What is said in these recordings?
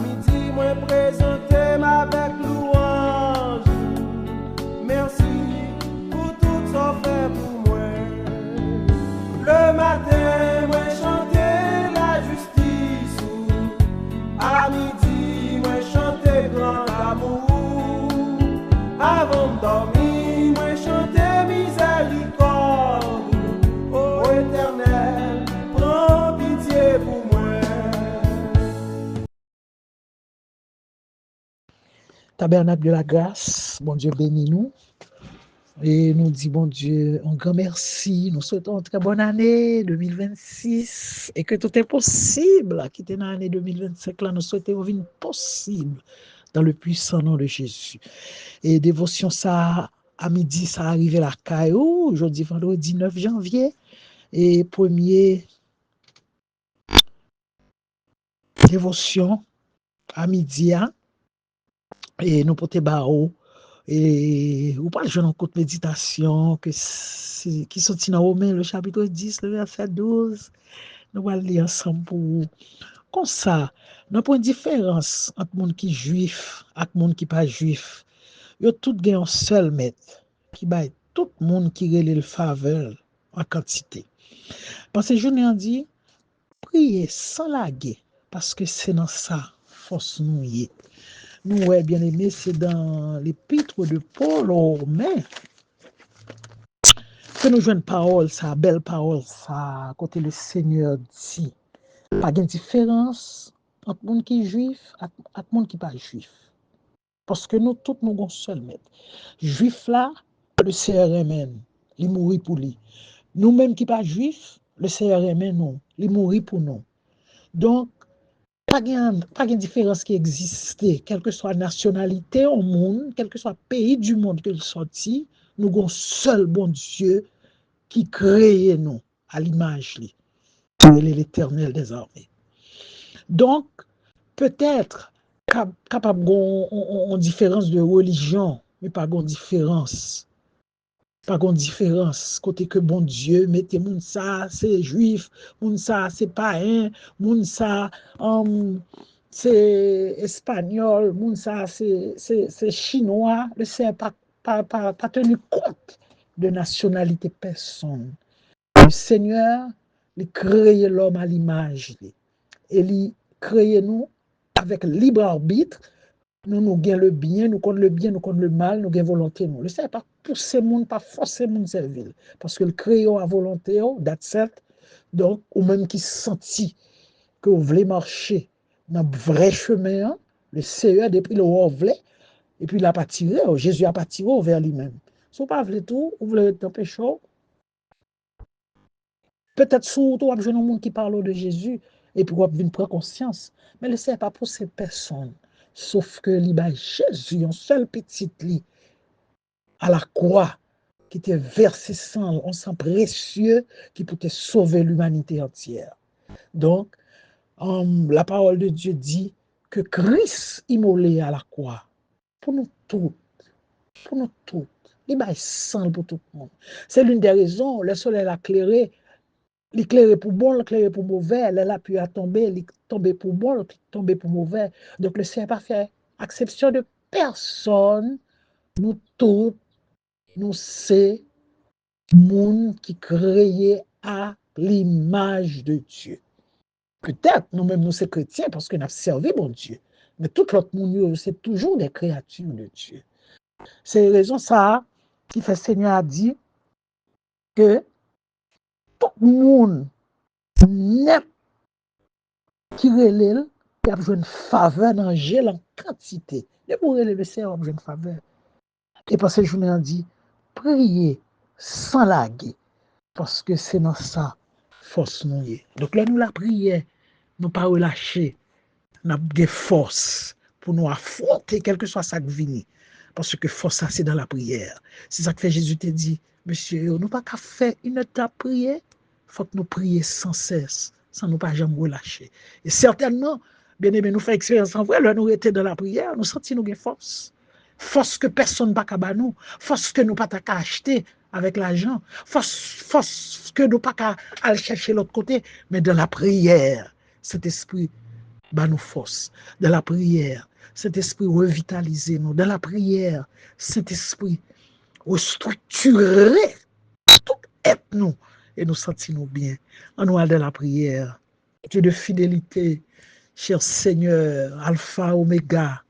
midi, moi présenter avec louange. Merci pour tout ça fait pour moi. Le matin, moi chanter la justice. À midi, moi chanter grand amour. Avant de dormir, moi chanter miséricorde. Ô Éternel, prends pitié pour moi. Tabernacle de la grâce, bon Dieu bénis nous. Et nous dit, bon Dieu, un grand merci. Nous souhaitons une très bonne année 2026 et que tout est possible. Qui était dans l'année 2025, là, nous souhaitons une possible dans le puissant nom de Jésus. Et dévotion, ça, à midi, ça arrive à la Caillou, aujourd'hui, vendredi 9 janvier. Et premier dévotion à midi, hein, et nous portons barreau. Et ou pas le jeune en courte méditation qui sont dans Romains, le chapitre 10, le verset 12. Nous allons lire ensemble pour comme ça. Nous avons une différence entre monde qui est juif et monde qui n'est pas juif. Ils ont tous un seul maître qui baille tout le monde qui relève le faveur en quantité. Parce que je nous dit, priez sans laguer, parce que c'est dans ça force nous y est. Nous, ouais, bien aimé, c'est dans l'épître de Paul aux Romains que nous jouons une parole, ça, belle parole, ça, côté le Seigneur dit. Pas de différence entre le monde qui est juif et le monde qui n'est pas juif. Parce que nous, tous, nous avons seul maître. Juif là, le CRMN, il mourit pour lui. Nous-mêmes qui ne sommes pas juifs, le CRMN, non, il mourit pour nous. Donc, pas de différence qui existait, quelle que soit la nationalité au monde, quel que soit le pays du monde que nous sorti, nous avons seul bon Dieu qui crée nous à l'image lui. Il est l'Éternel des armées. Donc, peut-être capable de différence de religion, mais pas de différence. Pas de différence. Côté que bon Dieu, mettez moun ça, c'est juif, moun ça, c'est païen, moun ça, c'est espagnol, moun ça, c'est chinois. Le Seigneur pas tenu compte de nationalité personne. Le Seigneur, il crée l'homme à l'image. Et il crée nous avec libre arbitre. Nous gagnons le bien, nous connaissons le bien, nous connaissons le mal, nous gagnons volonté. Le Seigneur pas pousser le monde, pas forcer le monde servir. Parce que le créon à volonté, that's it. Donc, ou même qui sentit que vous voulez marcher dans le vrai chemin, le Seigneur, depuis le voulez, et puis il n'a pas tiré, Jésus n'a pas tiré vers lui-même. Si vous ne voulez pas tout, vous voulez être dans le péché, peut-être surtout, vous avez un monde qui parle de Jésus, et puis vous avez prendre conscience. Mais le Seigneur n'a pas poussé personne. Sauf que Jésus, un seul petit lit, à la croix, qui était versé sang, un sang précieux, qui pouvait sauver l'humanité entière. Donc, la parole de Dieu dit que Christ immolé à la croix, pour nous tous, il a sang pour tout le monde. C'est l'une des raisons, le soleil a éclairé, l'éclairé pour bon, l'éclairé pour mauvais, elle a pu tomber, il tombé pour bon, il tombé pour mauvais. Donc le Seigneur n'a pas fait exception de personne. Nous tous, nous c'est monde qui créé à l'image de Dieu. Peut-être nous-mêmes nous sommes chrétiens parce que nous avons servi mon Dieu. Mais tout l'autre monde, c'est toujours des créatures de Dieu. C'est la raison ça qui fait Seigneur a dit que tout le monde n'est qui relève, il y a besoin de faveur dans gel en quantité. Et pour relever ça, il y a besoin de faveur. Et parce que je vous ai dit, priez sans laguer, parce que c'est dans ça force nous. Donc là, nous la prière, nous pas relâcher, nous avons des forces pour nous affronter, quel que soit ça qui vient. Parce que force, ça, c'est dans la prière. C'est ça que fait Jésus te dit, monsieur, nous pas qu'à faire une étape prière, il faut que nous prions sans cesse, sans nous pas jamais relâcher. Et certainement, bien aimé, nous faisons expérience en vrai, là, nous étions dans la prière, nous sentons nos force. Force que personne ne peut pas nous, force que nous pas qu'à acheter avec l'argent, force que nous pas qu'à aller chercher l'autre côté, mais dans la prière, cet esprit Bah nous force. Dans la prière, Saint-Esprit, revitalisez-nous. Dans la prière, Saint-Esprit, restructurez tout être nous et nous sentir bien. En nous de la prière. Dieu de fidélité, cher Seigneur, Alpha, Oméga,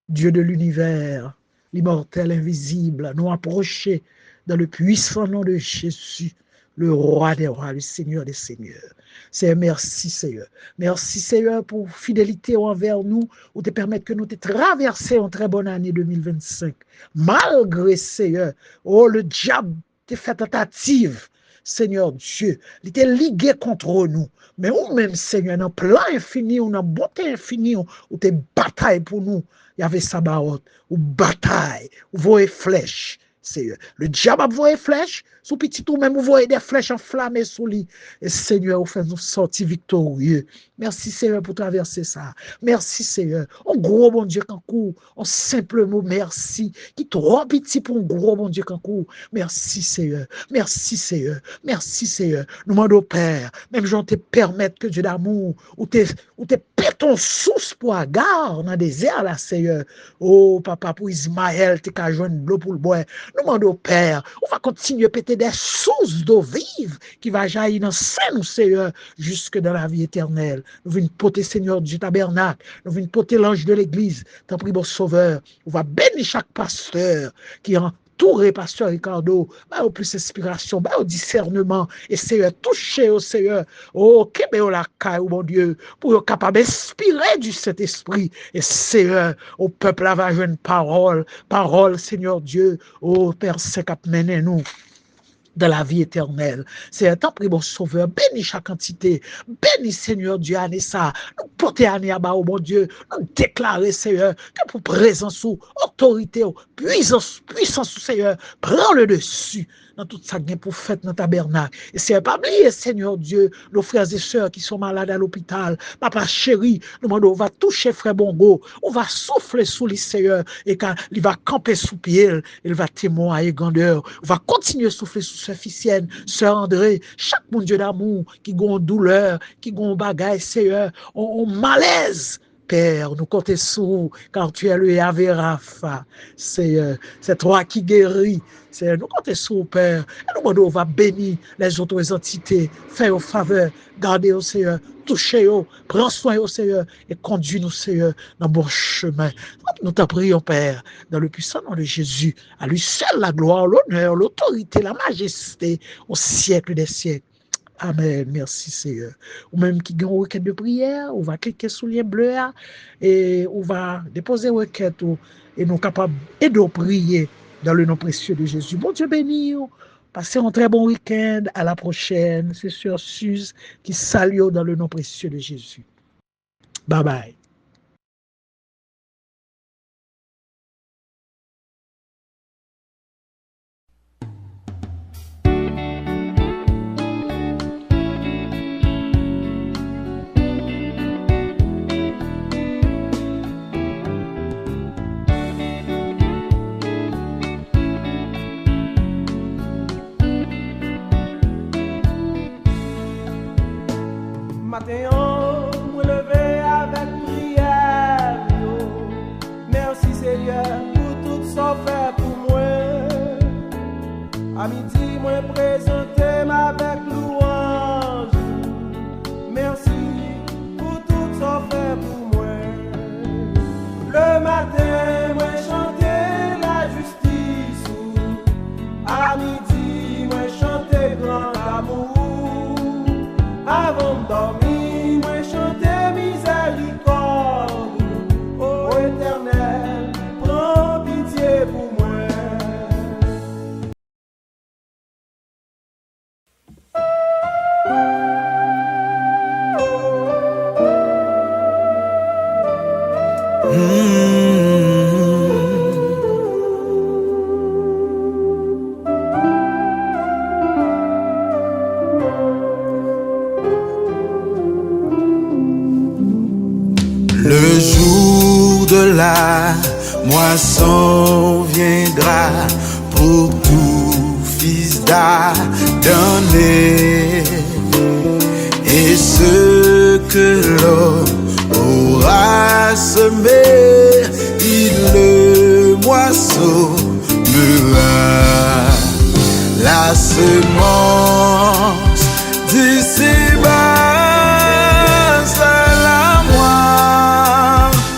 Dieu de l'univers, l'immortel, invisible, nous approcher dans le puissant nom de Jésus, le roi des rois, le Seigneur des seigneurs. Seigneur, merci Seigneur. Merci Seigneur pour fidélité envers nous, ou te permettre que nous te traversions une très bonne année 2025. Malgré Seigneur, oh le diable te fait tentative. Seigneur Dieu, il était ligué contre nous. Mais ou même, Seigneur, dans plan infini, ou dans beauté infinie, ou te bataille pour nous. Il y avait Sabaoth, ou bataille, ou voyez flèches. Seigneur. Le diable a voyé flèches, sous petit ou même vous voyez des flèches enflammées sous lui. Et Seigneur, vous faites nous sortir victorieux. Merci Seigneur pour traverser ça. Merci Seigneur. Un gros bon Dieu qu'en court, un simple mot merci, qui trop petit pour un gros bon Dieu qu'en court. Merci Seigneur. Merci Seigneur. Merci Seigneur. Nous demandons Père, même j'en te permettre que Dieu d'amour, ou te péton source pour Agar dans le désert là Seigneur. Oh papa pour Ismaël, tu as joint de l'eau pour le boire. Nous demandons Père, on va continuer à péter des sources d'eau vive qui va jaillir dans Saint Seigneur jusque dans la vie éternelle. Nous venons porter Seigneur du tabernacle, nous venons porter l'ange de l'église, t'en prie bon sauveur. On va bénir chaque pasteur qui entouré pasteur Ricardo, bah au plus inspiration, bah au discernement, et Seigneur, toucher au Seigneur, oh, kebe la caille, mon Dieu, pour être capable d'inspirer du Saint-Esprit, et Seigneur, au peuple là va jouer une parole, Seigneur Dieu, oh Père, c'est cap mener nous de la vie éternelle. C'est un temps pris, bon sauveur, bénis chaque entité, bénis Seigneur Dieu, année ça, nous porter année à bas, oh mon Dieu, nous déclarer Seigneur, que pour présence ou autorité, ou puissance, Seigneur, prends le dessus dans toute sa gain pour fête dans le tabernacle. Et c'est pas oublier, Seigneur Dieu, nos frères et sœurs qui sont malades à l'hôpital, papa chéri, nous demandons, on va toucher frère Bongo, on va souffler sous les Seigneur, et quand il va camper sous pied, il va témoigner grandeur, on va continuer à souffler sous sœur Ficienne, sœur André, chaque mon Dieu d'amour, qui a une douleur, qui a un bagage, Seigneur, on malaise. Père, nous comptons sur vous, car tu es le Yahvé Rapha. C'est toi qui guéris. Nous comptons sur vous, Père. Et nous demandons, on va bénir les autres entités, faire au faveur, garder au Seigneur, toucher au, prends soin au Seigneur et conduis nous, Seigneur, dans le bon chemin. Nous t'en prions, Père, dans le puissant nom de Jésus. À lui seul la gloire, l'honneur, l'autorité, la majesté au siècle des siècles. Amen, merci Seigneur. Ou même qui gagne une requête de prière, on va cliquer sur le lien bleu et on va déposer une requête et nous sommes capables de prier dans le nom précieux de Jésus. Bon Dieu béni, passez un très bon week-end, à la prochaine. C'est Sœur Suze qui salue dans le nom précieux de Jésus. Bye bye. Matin, me lever avec prière. Merci Seigneur pour tout ça fait pour moi. À midi, moi présenter avec louange. Merci pour tout ça fait pour moi. Le matin, moi chanter la justice. À midi, moi chanter grand amour. Avant de dormir, moi chanter miséricorde. Ô Éternel, prends pitié pour moi. Le jour de la moisson viendra pour tout fils d'Adam, et ce que l'homme auras semé, il le moissonnera. La semence d'ici-bas, c'est la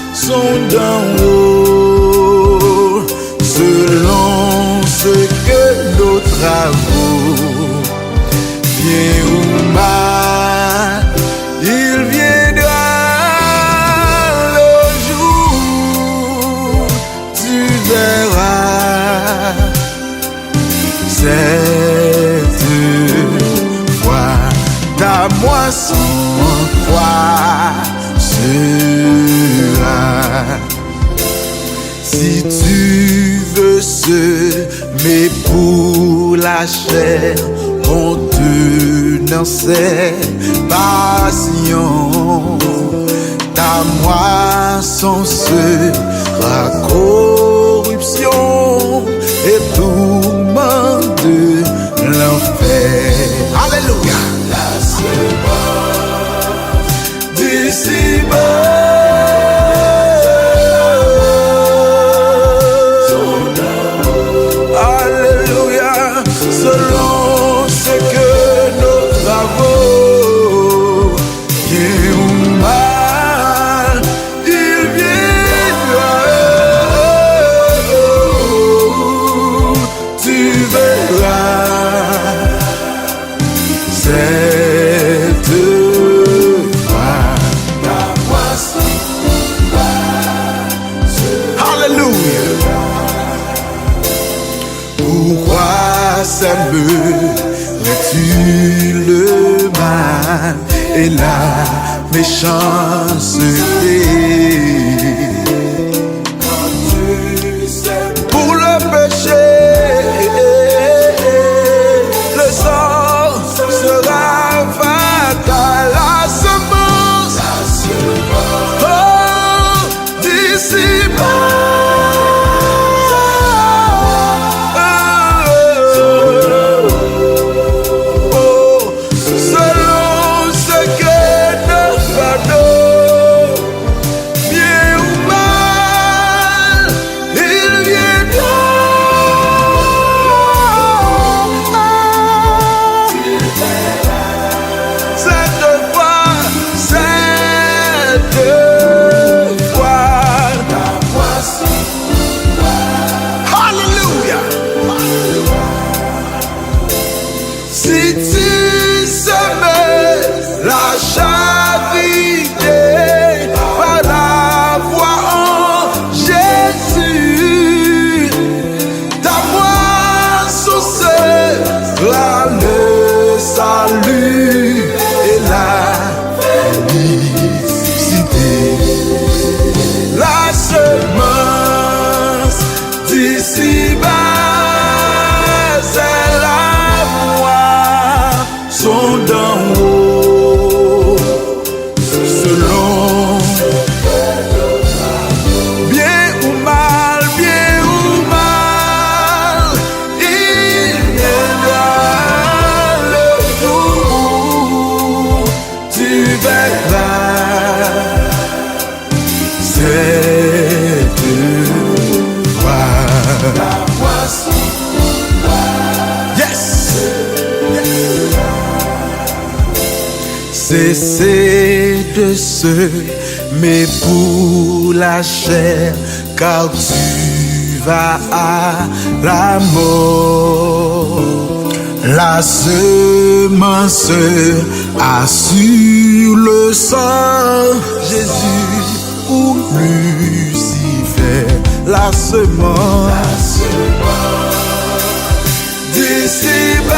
moisson d'en haut, selon ce que nos travaux, bien ou mal, il viendra le jour, tu verras cette fois ta moisson en toi sera. Si tu veux semer pour la chair, contenant ses passions, ta moisson sera corruption et tourment de l'enfer. Alléluia. La semence d'ici-bas, alléluia, selon ce que nos travaux, bien ou mal, il viendra, tu verras cette fois ta moisson. Alléluia. Pourquoi sèmerais-tu le mal et la méchanceté? Pour le péché, le sang sera fatal. La semence, oh, d'ici-bas, si tu semais la charité par la foi en Jésus, ta moisson sera le salut et la félicité. La semence d'ici-bas, c'est la sont d'en haut, selon bien ou mal, il viendra le jour, tu verras cette fois la moisson. Yes. Cessez de semer pour la chair, car tu vas à la mort. La semence assure le sang, Jésus ou Lucifer. La semence d'ici-bas,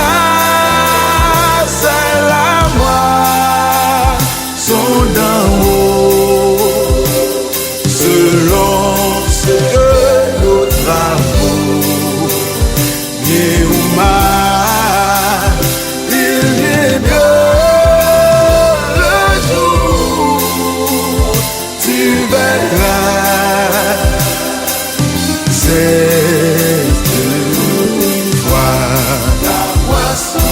c'est la moisson d'en haut, selon ce que nos travaux, bien ou mal, il viendra le jour, tu verras cette fois la moisson.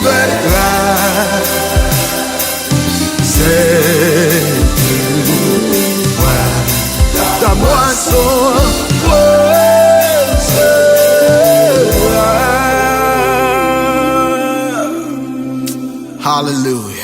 verras, c'est toi, ta moisson. Hallelujah.